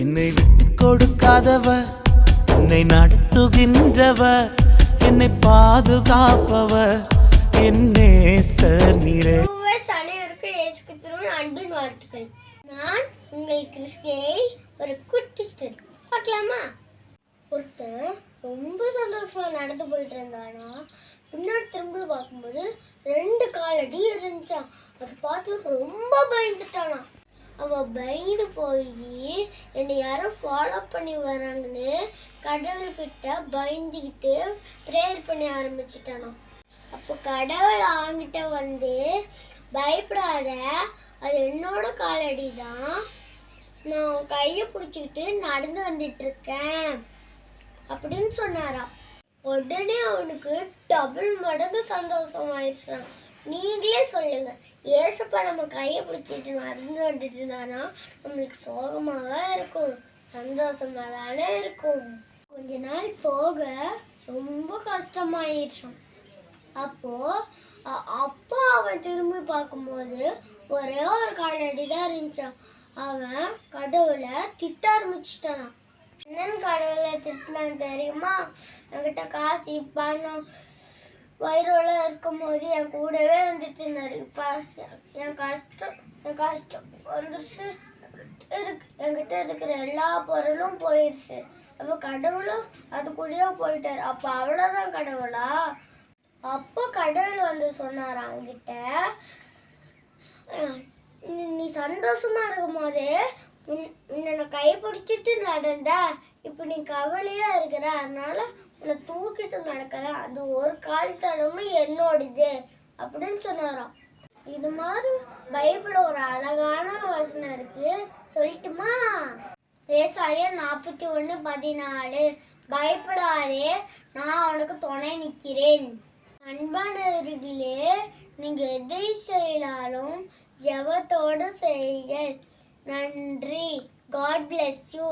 என்னை விட்டு கொடுக்காதவ, என்னை நடத்துகின்றவ, என்னை பாதுகாப்பவ, என் நேசர் நீரே. அனைவருக்கும் இயேசு கிறிஸ்துவின் அன்பின் வாழ்த்துக்கள். நான் உங்கள் கிறிஸ்துவை ஒரு குட்டி ஸ்டோரி பார்க்கலாமா? ஒருத்தன் ரொம்ப சந்தோஷமா நடந்து போயிட்டு இருந்தானா, பின்னாடி திரும்ப பார்க்கும்போது 2 காலடி இருந்துச்சான். அதை பார்த்து ரொம்ப பயந்துட்டானா. அவன் பயந்து போய் என்னை யாரும் ஃபாலோ பண்ணி வராங்கன்னு கடவுள்கிட்ட பயந்துக்கிட்டு ப்ரேயர் பண்ண ஆரம்பிச்சிட்டானோ. அப்போ கடவுள் அவங்கிட்ட வந்து, பயப்படாத, அது என்னோட காலடி தான், நான் கையை பிடிச்சிக்கிட்டு நடந்து வந்துட்டு இருக்கேன் அப்படின்னு சொன்னாராம். உடனே அவனுக்கு டபுள் மடங்கு சந்தோஷம் ஆயிடுச்சான். நீங்களே சொல்லுங்க, ஏசப்பா நம்ம கையை பிடிச்சிட்டு நடந்து வந்துட்டு இருந்தானா நம்மளுக்கு சோகமாகவே இருக்கும், சந்தோஷமா தானே இருக்கும். கொஞ்ச நாள் போக ரொம்ப கஷ்டமாயிடுச்சான். அப்போ அவன் திரும்பி பார்க்கும்போது ஒரே ஒரு காலடி தான் இருந்துச்சான். அவன் கடவுளை திட்ட ஆரம்பிச்சிட்டானான். என்னன்னு கடவுளை திட்டலான்னு தெரியுமா? என்கிட்ட காசு பணம் வயிறோட இருக்கும் போது என் கூடவே வந்துட்டு இருந்தாரு. இப்போ என் கஷ்டம் வந்துருச்சு, என்கிட்ட இருக்கிற எல்லா பொருளும் போயிடுச்சு. அப்போ கடவுளும் அது கூடயே போயிட்டாரு. அப்போ அவ்வளோதான் கடவுளா? அப்போ கடவுள் வந்து சொன்னார் அவங்கிட்ட, நீ சந்தோஷமா இருக்கும் போதே உன்னை கைப்பிடிச்சிட்டு நடந்த, இப்போ நீ கவலையா இருக்கிற, அதனால உன்னை தூக்கிட்டு நடக்கிறேன், அது ஒரு கால் தடமும் என்னோடது அப்படின்னு சொன்னாராம். இது மாதிரி பைபிள் ஒரு அழகான வசனம் இருக்கு, சொல்லட்டுமா? ஏசாயா 41:14, பயப்படாதே, நான் உனக்கு துணை நிற்கிறேன். அன்பானவர்களே, நீங்க எதை செய்தாலும் ஜெபத்தோடு செய்யுங்கள். நன்றி. God bless you.